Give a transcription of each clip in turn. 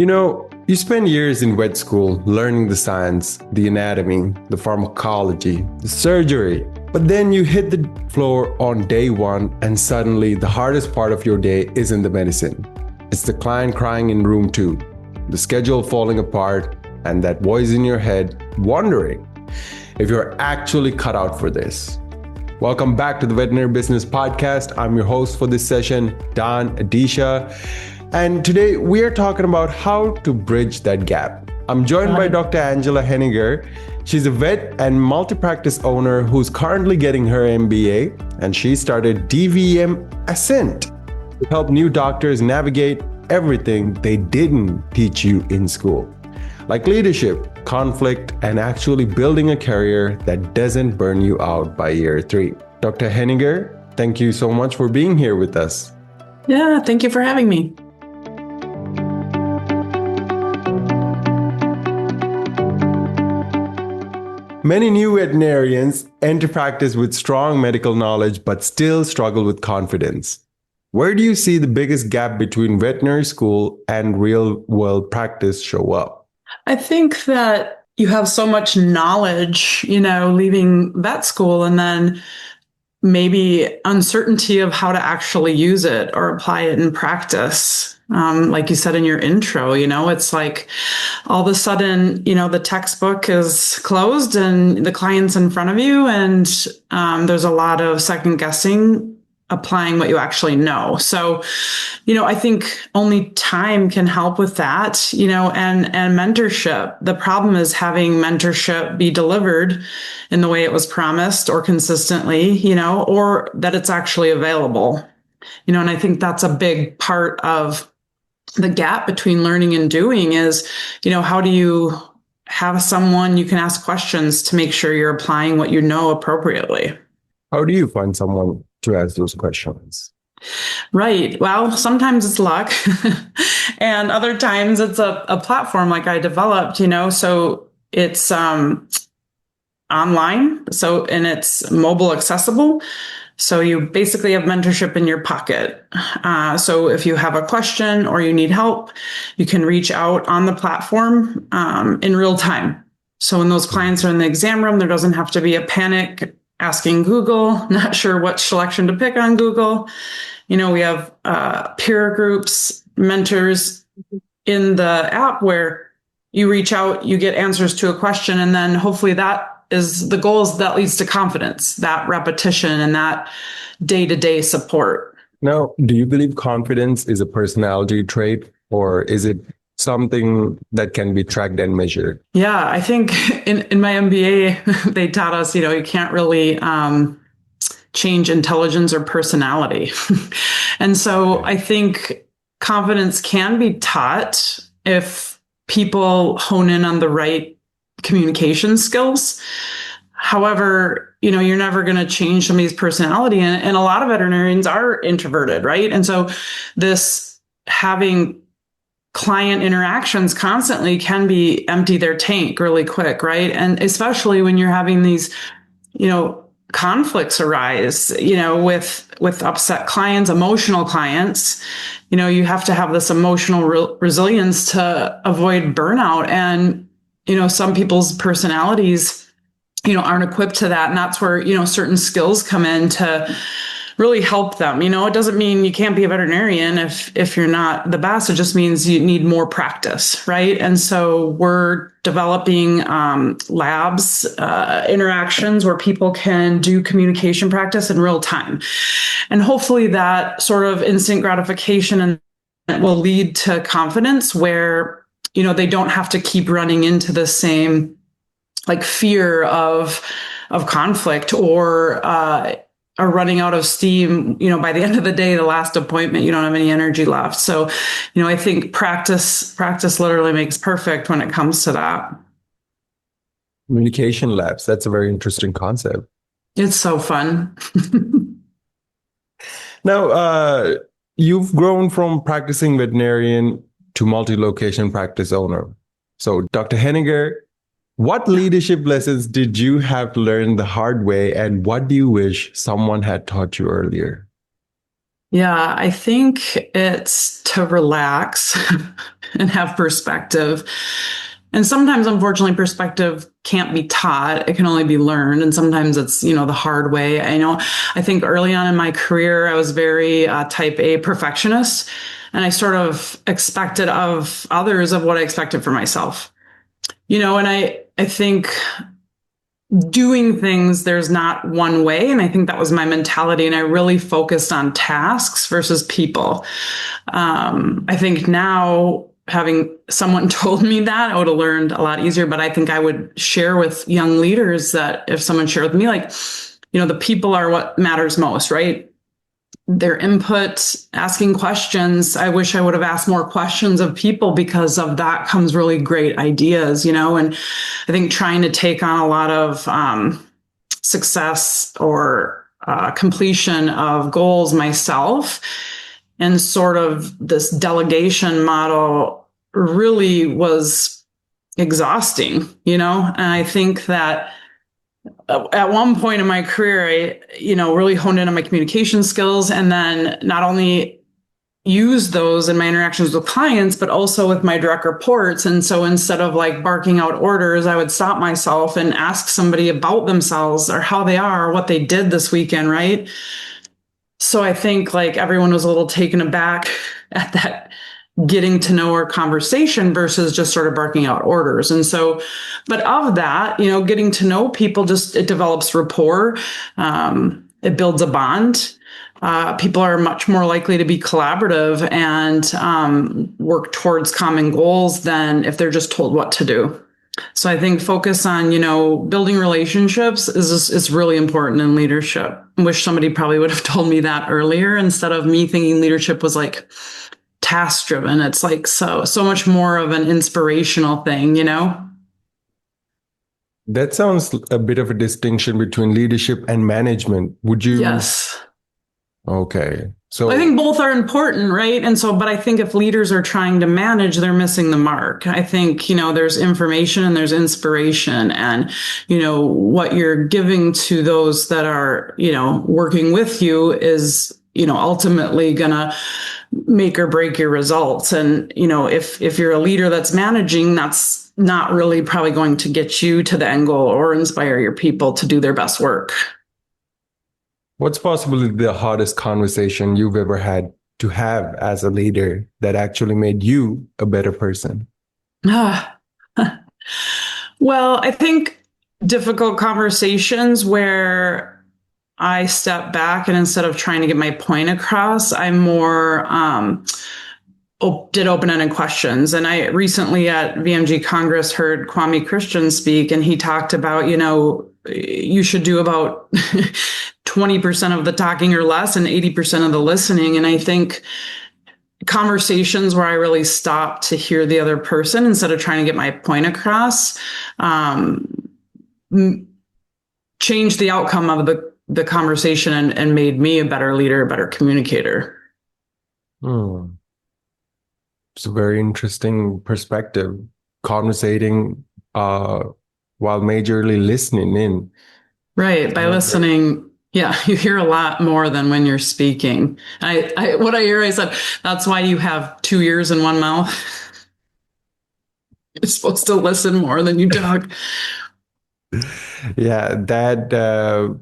You spend years in vet school learning the science, the anatomy, the pharmacology, the surgery. But then you hit the floor on day one, and suddenly the hardest part of your day isn't the medicine. It's the client crying in room 2, the schedule falling apart, and that voice in your head wondering if you're actually cut out for this. Welcome back to the Veterinary Business Podcast. I'm your host for this session, Adeesha. And today we are talking about how to bridge that gap. I'm joined by Dr. Angela Henninger. She's a vet and multi-practice owner who's currently getting her MBA, and she started DVM Ascent to help new doctors navigate everything they didn't teach you in school, like leadership, conflict, and actually building a career that doesn't burn you out by year 3. Dr. Henninger, thank you so much for being here with us. Yeah, thank you for having me. Many new veterinarians enter practice with strong medical knowledge but still struggle with confidence. Where do you see the biggest gap between veterinary school and real-world practice show up? I think that you have so much knowledge, leaving vet school, and then maybe uncertainty of how to actually use it or apply it in practice. Like you said in your intro, it's like all of a sudden, the textbook is closed and the client's in front of you, and there's a lot of second guessing applying what you actually know. So, I think only time can help with that, and mentorship. The problem is having mentorship be delivered in the way it was promised or consistently, or that it's actually available, and I think that's a big part of the gap between learning and doing is, how do you have someone you can ask questions to make sure you're applying what you know appropriately? How do you find someone to ask those questions? Right. Well, sometimes it's luck and other times it's a platform like I developed, so it's online. So, and it's mobile accessible. So you basically have mentorship in your pocket. So if you have a question or you need help, you can reach out on the platform in real time. So when those clients are in the exam room, there doesn't have to be a panic asking Google, not sure what selection to pick on Google. We have peer groups, mentors in the app where you reach out, you get answers to a question, and then hopefully that is the goals that leads to confidence, that repetition and that day-to-day support. Now, do you believe confidence is a personality trait, or is it something that can be tracked and measured? Yeah, I think in my MBA, they taught us, you can't really change intelligence or personality. And so I think confidence can be taught if people hone in on the right communication skills. However, you're never going to change somebody's personality. And a lot of veterinarians are introverted, right? And so this having client interactions constantly can be empty their tank really quick, right? And especially when you're having these, conflicts arise, with upset clients, emotional clients, you have to have this emotional resilience to avoid burnout. And some people's personalities, aren't equipped to that. And that's where, certain skills come in to really help them. It doesn't mean you can't be a veterinarian if you're not the best. It just means you need more practice, right? And so we're developing labs, interactions where people can do communication practice in real time. And hopefully that sort of instant gratification and will lead to confidence where they don't have to keep running into the same fear of conflict or are running out of steam. By the end of the day, the last appointment, you don't have any energy left. So, I think practice literally makes perfect when it comes to that. Communication labs. That's a very interesting concept. It's so fun. Now, you've grown from practicing veterinarian to multi-location practice owner. So, Dr. Henninger, what leadership lessons did you have to learn the hard way, and what do you wish someone had taught you earlier? Yeah, I think it's to relax and have perspective. And sometimes, unfortunately, perspective can't be taught. It can only be learned. And sometimes it's, the hard way. I think early on in my career, I was very type A perfectionist. And I sort of expected of others of what I expected for myself. And I think doing things, there's not one way. And I think that was my mentality. And I really focused on tasks versus people. I think now, having someone told me that, I would have learned a lot easier. But I think I would share with young leaders that if someone shared with me, like, the people are what matters most, right? Their input, asking questions. I wish I would have asked more questions of people, because of that comes really great ideas, and I think trying to take on a lot of success or completion of goals myself, and sort of this delegation model really was exhausting, and I think that at one point in my career, I, really honed in on my communication skills, and then not only use those in my interactions with clients, but also with my direct reports. And so instead of like barking out orders, I would stop myself and ask somebody about themselves or how they are, or what they did this weekend, right? So I think like everyone was a little taken aback at that getting to know our conversation versus just sort of barking out orders. And so, but of that, getting to know people, it develops rapport. It builds a bond. People are much more likely to be collaborative and work towards common goals than if they're just told what to do. So I think focus on, building relationships is really important in leadership. I wish somebody probably would have told me that earlier, instead of me thinking leadership was like task driven. It's like so much more of an inspirational thing, That sounds a bit of a distinction between leadership and management. Would you? Yes. Okay. So I think both are important, right? And so, but I think if leaders are trying to manage, they're missing the mark. I think, there's information and there's inspiration, and, what you're giving to those that are, working with you is, ultimately gonna make or break your results. And, if you're a leader that's managing, that's not really probably going to get you to the end goal or inspire your people to do their best work. what's possibly the hardest conversation you've ever had to have as a leader that actually made you a better person? Well, I think difficult conversations where I step back and instead of trying to get my point across, I'm more did open-ended questions. And I recently at VMG Congress heard Kwame Christian speak, and he talked about, you should do about 20% of the talking or less and 80% of the listening. And I think conversations where I really stop to hear the other person instead of trying to get my point across, changed the outcome of the conversation and made me a better leader, a better communicator. It's a very interesting perspective, conversating while majorly listening in. Right. By listening, yeah, you hear a lot more than when you're speaking. What I hear, I said, that's why you have 2 ears and one mouth. You're supposed to listen more than you talk. Yeah, that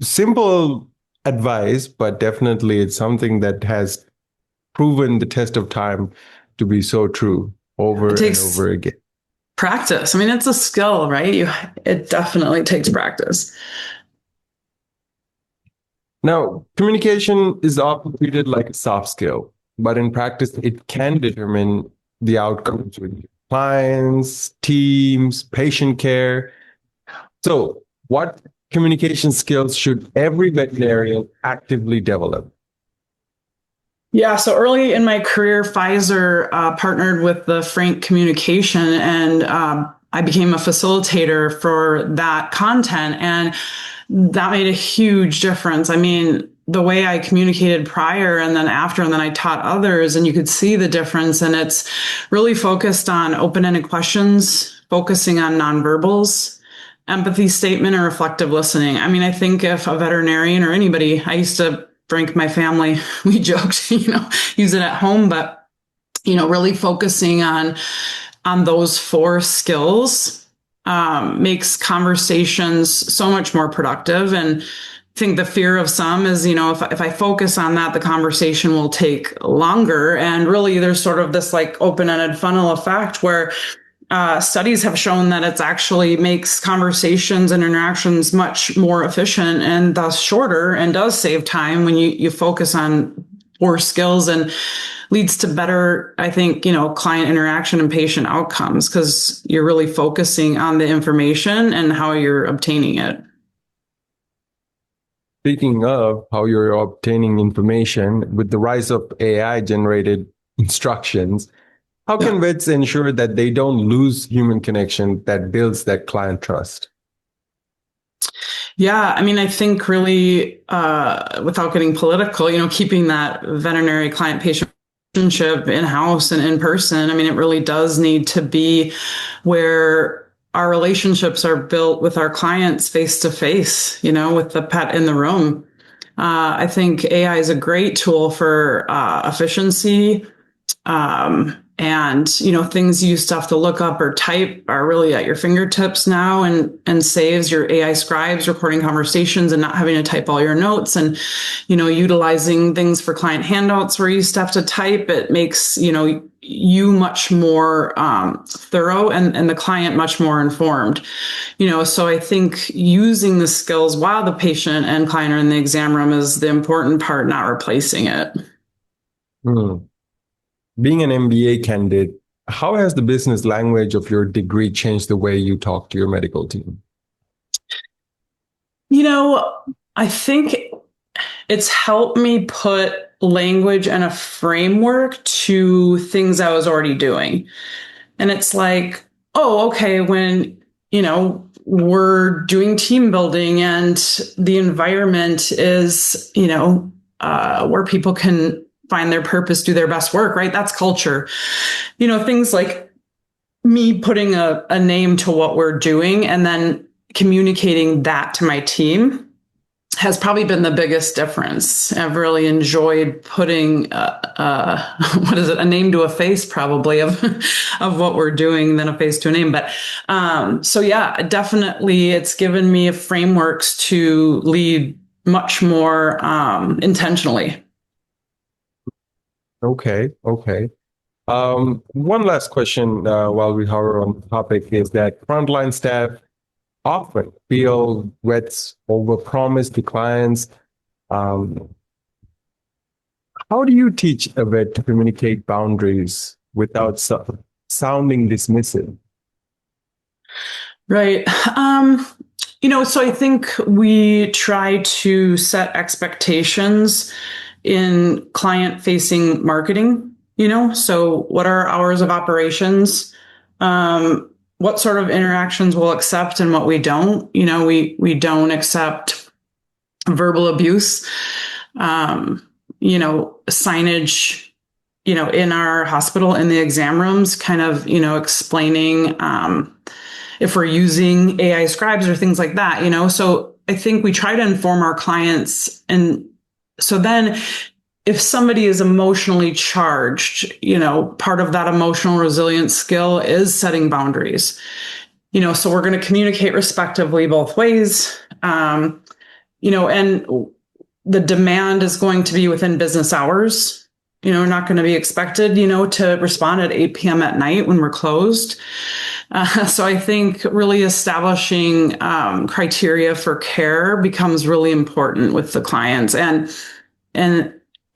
simple advice, but definitely it's something that has proven the test of time to be so true over and over again. Practice. I mean, it's a skill, right? It definitely takes practice. Now, communication is often treated like a soft skill, but in practice, it can determine the outcomes with clients, teams, patient care. So, what communication skills should every veterinarian actively develop? Yeah, so early in my career, Pfizer partnered with the Frank Communication, and I became a facilitator for that content, and that made a huge difference. I mean, the way I communicated prior and then after, and then I taught others, and you could see the difference. And it's really focused on open-ended questions, focusing on nonverbals, empathy statement, and reflective listening. I mean, I think if a veterinarian or anybody, I used to Frank, my family, we joked, use it at home, but really focusing on those 4 skills makes conversations so much more productive. And I think the fear of some is, if I focus on that, the conversation will take longer. And really, there's sort of this like open-ended funnel effect where studies have shown that it's actually makes conversations and interactions much more efficient and thus shorter, and does save time when you focus on 4 skills, and leads to better, I think, client interaction and patient outcomes, because you're really focusing on the information and how you're obtaining it. Speaking of how you're obtaining information, with the rise of AI generated instructions, how can vets ensure that they don't lose human connection that builds that client trust? Yeah, I mean, I think really, without getting political, keeping that veterinary client-patient relationship in-house and in person, I mean, it really does need to be where our relationships are built with our clients face-to-face, with the pet in the room. I think AI is a great tool for efficiency. And, things you used to have to look up or type are really at your fingertips now, and saves your AI scribes recording conversations and not having to type all your notes, and, utilizing things for client handouts where you used to have to type. It makes, you much more thorough, and the client much more informed. So I think using the skills while the patient and client are in the exam room is the important part, not replacing it. Being an MBA candidate, how has the business language of your degree changed the way you talk to your medical team? I think it's helped me put language and a framework to things I was already doing. And it's like, oh, okay, when, we're doing team building and the environment is, where people can find their purpose, do their best work, right? That's culture. Things like me putting a name to what we're doing and then communicating that to my team has probably been the biggest difference. I've really enjoyed putting a name to a face, probably, of what we're doing, than a face to a name. But so yeah, definitely, it's given me frameworks to lead much more intentionally. Okay. One last question while we hover on the topic is that frontline staff often feel vets overpromise to clients. How do you teach a vet to communicate boundaries without sounding dismissive? Right. So I think we try to set expectations in client-facing marketing, so what are hours of operations? What sort of interactions we'll accept and what we don't. We don't accept verbal abuse, signage, in our hospital, in the exam rooms, kind of, explaining if we're using AI scribes or things like that, So I think we try to inform our clients. And so then if somebody is emotionally charged, part of that emotional resilience skill is setting boundaries. So we're going to communicate respectively both ways. And the demand is going to be within business hours. Not going to be expected, to respond at 8 p.m. at night when we're closed. So I think really establishing criteria for care becomes really important with the clients, and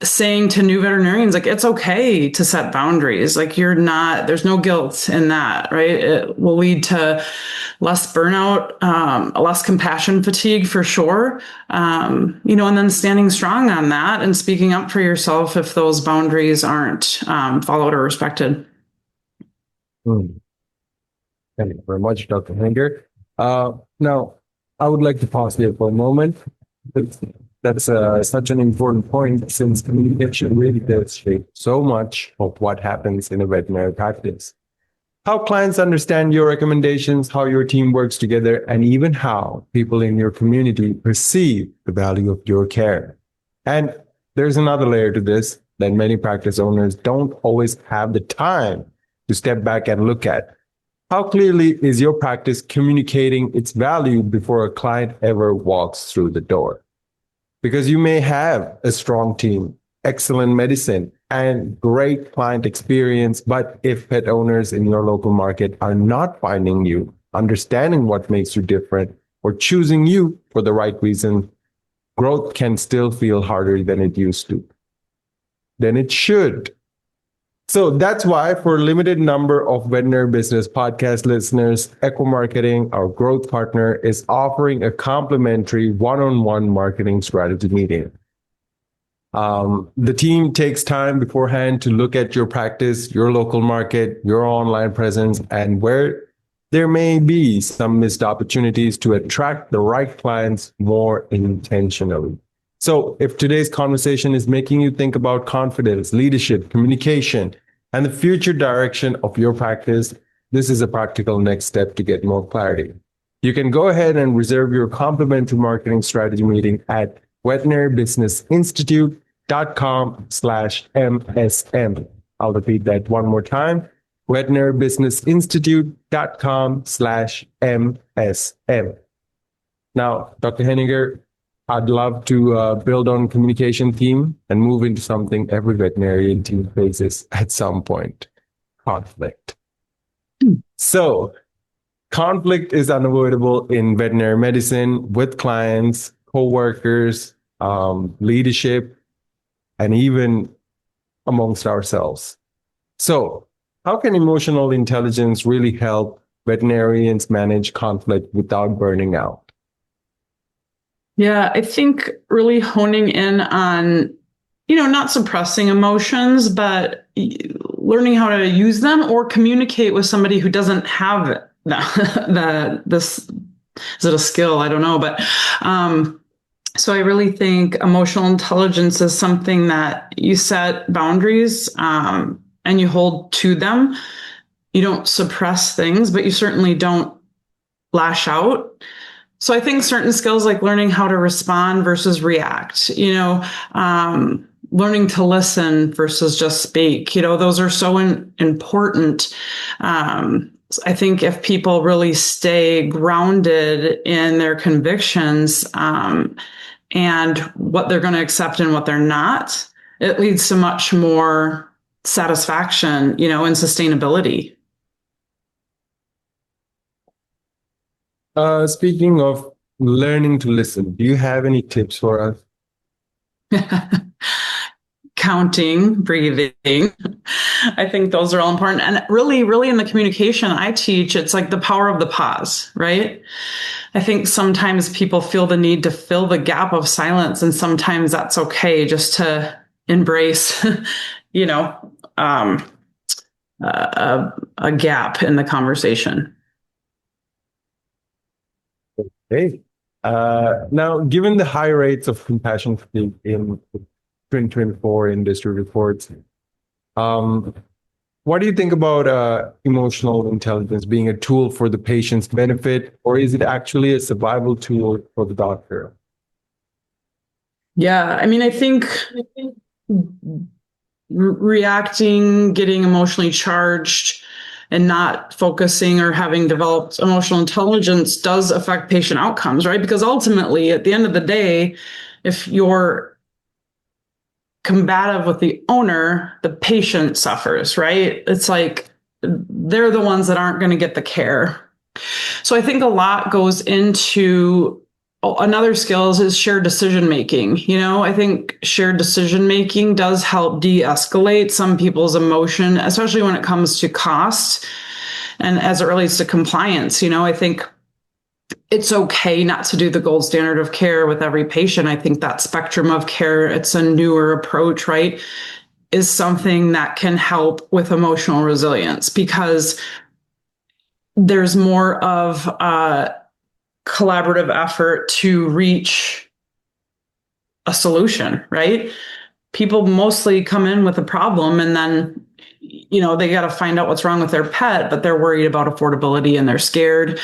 saying to new veterinarians, like, it's okay to set boundaries. Like, there's no guilt in that, right? It will lead to less burnout, less compassion fatigue for sure. And then standing strong on that and speaking up for yourself if those boundaries aren't followed or respected. Thank you very much, Dr. Henninger. Now, I would like to pause here for a moment. That's such an important point, since communication really does shape so much of what happens in a veterinary practice. How clients understand your recommendations, how your team works together, and even how people in your community perceive the value of your care. And there's another layer to this. that many practice owners don't always have the time to step back and look at. How clearly is your practice communicating its value before a client ever walks through the door? Because you may have a strong team, excellent medicine, and great client experience, but if pet owners in your local market are not finding you, understanding what makes you different, or choosing you for the right reason, growth can still feel harder than it used to. Than it should. So that's why for a limited number of Veterinary Business Podcast listeners, Echo Marketing, our growth partner, is offering a complimentary one-on-one marketing strategy meeting. The team takes time beforehand to look at your practice, your local market, your online presence, and where there may be some missed opportunities to attract the right clients more intentionally. So if today's conversation is making you think about confidence, leadership, communication, and the future direction of your practice, this is a practical next step to get more clarity. You can go ahead and reserve your complimentary marketing strategy meeting at veterinarybusinessinstitute.com/MSM. I'll repeat that one more time. veterinarybusinessinstitute.com/MSM. Now, Dr. Henninger, I'd love to build on communication theme and move into something every veterinarian team faces at some point: conflict. So, conflict is unavoidable in veterinary medicine with clients, co-workers, leadership, and even amongst ourselves. So, how can emotional intelligence really help veterinarians manage conflict without burning out? Yeah, I think really honing in on, not suppressing emotions, but learning how to use them or communicate with somebody who doesn't have it. This is it a skill? I don't know, but so I really think emotional intelligence is something that you set boundaries and you hold to them. You don't suppress things, but you certainly don't lash out. So I think certain skills like learning how to respond versus react, learning to listen versus just speak, those are so important. I think if people really stay grounded in their convictions and what they're going to accept and what they're not, it leads to much more satisfaction, and sustainability. Speaking of learning to listen, do you have any tips for us? Counting, breathing. I think those are all important. And really in the communication I teach, it's like the power of the pause, right? I think sometimes people feel the need to fill the gap of silence, and sometimes that's okay just to embrace, a gap in the conversation. Okay. Now, given the high rates of compassion fatigue in 2024 industry reports, what do you think about emotional intelligence being a tool for the patient's benefit, or is it actually a survival tool for the doctor? Yeah, I think reacting, getting emotionally charged, and not focusing or having developed emotional intelligence does affect patient outcomes, right? Because ultimately, at the end of the day, if you're combative with the owner, the patient suffers, right? It's like they're the ones that aren't going to get the care. So I think a lot goes into another skill is shared decision making. I think shared decision making does help de-escalate some people's emotion, especially when it comes to cost and as it relates to compliance. I think it's okay not to do the gold standard of care with every patient. I think that spectrum of care, it's a newer approach, right, is something that can help with emotional resilience because there's more of collaborative effort to reach a solution, right? People mostly come in with a problem and then, they got to find out what's wrong with their pet, but they're worried about affordability and they're scared,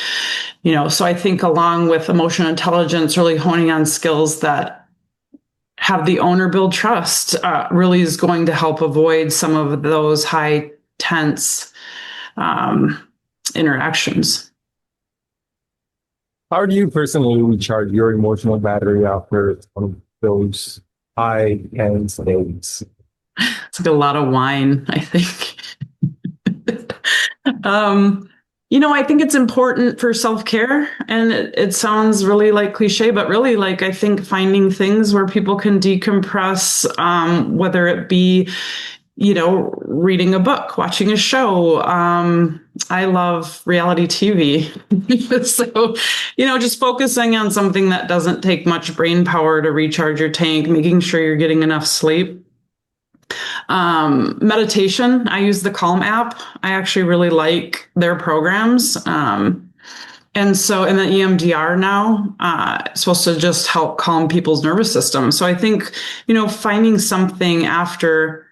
so I think along with emotional intelligence, really honing on skills that have the owner build trust really is going to help avoid some of those high tense interactions. How do you personally recharge your emotional battery after those high tense days? It's like a lot of wine, I think. I think it's important for self-care, and it sounds really like cliche, but really, like, I think finding things where people can decompress, whether it be, reading a book, watching a show. I love reality TV. So, just focusing on something that doesn't take much brain power to recharge your tank, making sure you're getting enough sleep. Meditation, I use the Calm app. I actually really like their programs. And the EMDR now, is supposed to just help calm people's nervous system. So I think, finding something after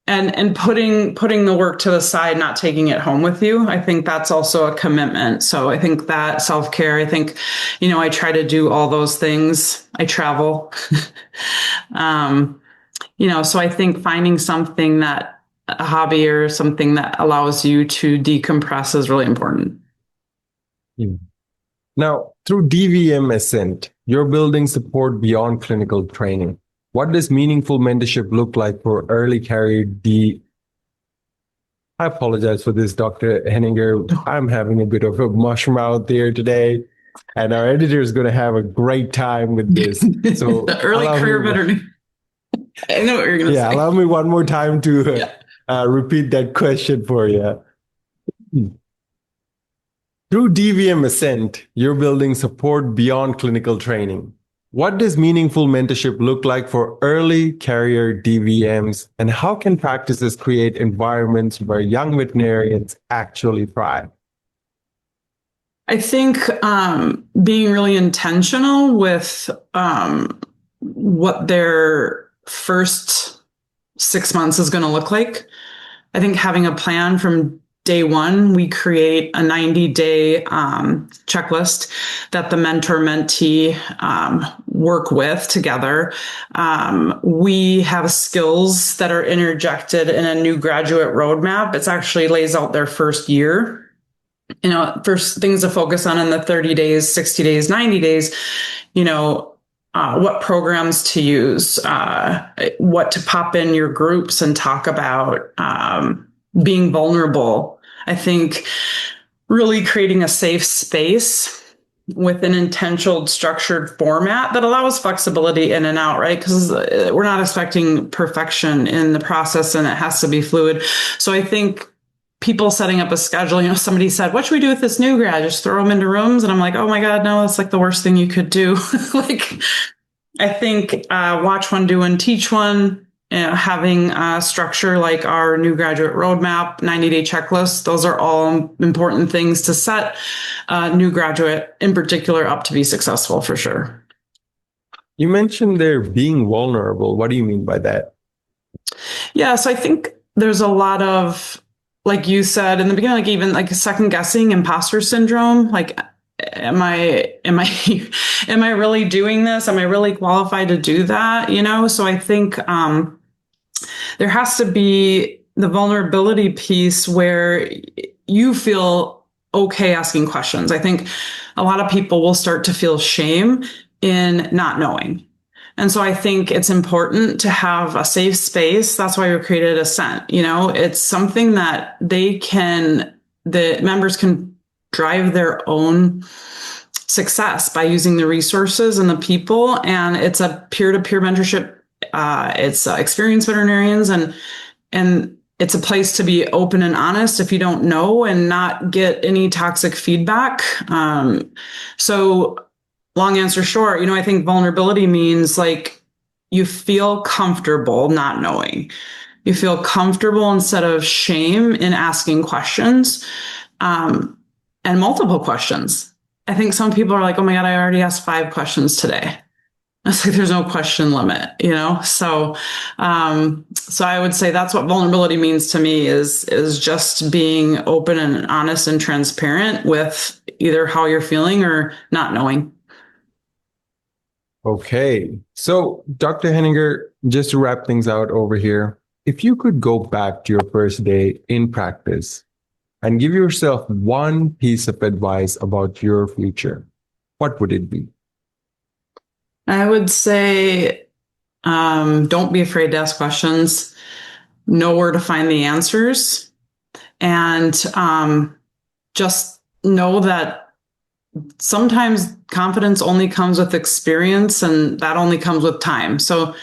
and putting the work to the side, not taking it home with you. I think that's also a commitment. So I think that self-care, I think, I try to do all those things. I travel. So I think finding something that a hobby or something that allows you to decompress is really important. Now, through DVM Ascent, you're building support beyond clinical training. What does meaningful mentorship look like for early career I apologize for this, Dr. Henninger. I'm having a bit of a mushroom out there today, and our editor is going to have a great time with this. So the early career veterinarian. I know what you're going to say. Allow me one more time to repeat that question for you. Through DVM Ascent, you're building support beyond clinical training. What does meaningful mentorship look like for early career DVMs, and how can practices create environments where young veterinarians actually thrive? I think being really intentional with what their first 6 months is going to look like. I think having a plan from day one, we create a 90-day checklist that the mentor-mentee work with together. We have skills that are interjected in a new graduate roadmap. It actually lays out their first year. First things to focus on in the 30 days, 60 days, 90 days, what programs to use, what to pop in your groups and talk about, being vulnerable. I think really creating a safe space with an intentional, structured format that allows flexibility in and out, right? Because we're not expecting perfection in the process, and it has to be fluid. So I think people setting up a schedule, somebody said, what should we do with this new grad? Just throw them into rooms. And I'm like, oh my God, no, that's like the worst thing you could do. I think watch one, do one, teach one. Having a structure like our new graduate roadmap, 90-day checklist, those are all important things to set a new graduate in particular up to be successful for sure. You mentioned they're being vulnerable. What do you mean by that? Yeah, so I think there's a lot of, like you said in the beginning, even second guessing, imposter syndrome. Like, am I really doing this? Am I really qualified to do that? So I think there has to be the vulnerability piece where you feel okay asking questions. I think a lot of people will start to feel shame in not knowing. And so I think it's important to have a safe space. That's why we created Ascent. It's something that the members can drive their own success by using the resources and the people. And it's a peer-to-peer mentorship. It's experienced veterinarians, and it's a place to be open and honest if you don't know and not get any toxic feedback. So long answer short, I think vulnerability means you feel comfortable not knowing. You feel comfortable instead of shame in asking questions, and multiple questions. I think some people are like, oh my God, I already asked 5 questions today. It's like there's no question limit, So, so I would say that's what vulnerability means to me is just being open and honest and transparent with either how you're feeling or not knowing. Okay. So, Dr. Henninger, just to wrap things out over here, if you could go back to your first day in practice and give yourself one piece of advice about your future, what would it be? I would say don't be afraid to ask questions, know where to find the answers, and just know that sometimes confidence only comes with experience and that only comes with time. So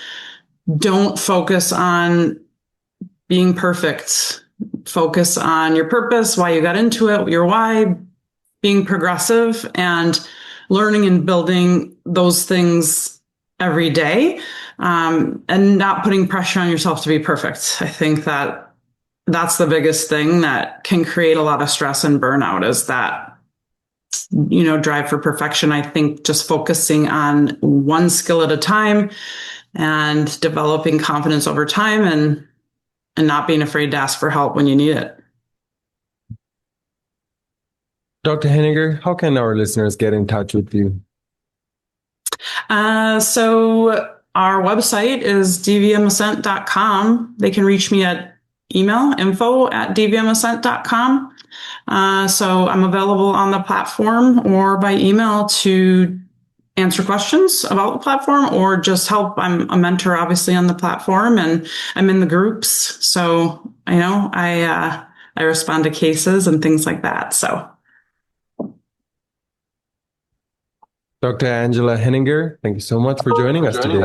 don't focus on being perfect. Focus on your purpose, why you got into it, your why, being progressive and learning and building those things every day, and not putting pressure on yourself to be perfect. I think that that's the biggest thing that can create a lot of stress and burnout is that, drive for perfection. I think just focusing on one skill at a time and developing confidence over time and not being afraid to ask for help when you need it. Dr. Henninger, how can our listeners get in touch with you? So our website is dvmascent.com. They can reach me at email info@dvmascent.com. So I'm available on the platform or by email to answer questions about the platform or just help. I'm a mentor, obviously, on the platform, and I'm in the groups. So I respond to cases and things like that. So. Dr. Angela Henninger, thank you so much for joining us today.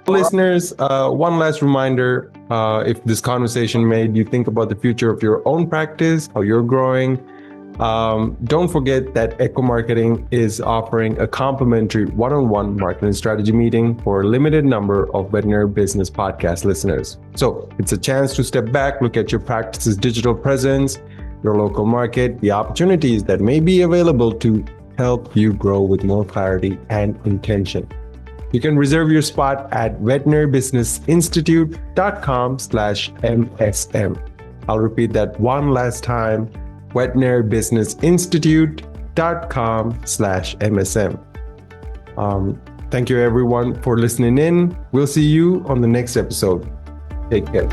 Listeners, one last reminder, if this conversation made you think about the future of your own practice, how you're growing, don't forget that Echo Marketing is offering a complimentary one-on-one marketing strategy meeting for a limited number of Veterinary Business Podcast listeners. So it's a chance to step back, look at your practice's digital presence, your local market, the opportunities that may be available to help you grow with more clarity and intention. You can reserve your spot at veterinaribusinessinstitute.com/MSM. I'll repeat that one last time, veterinaribusinessinstitute.com/MSM. Thank you everyone for listening in. We'll see you on the next episode. Take care.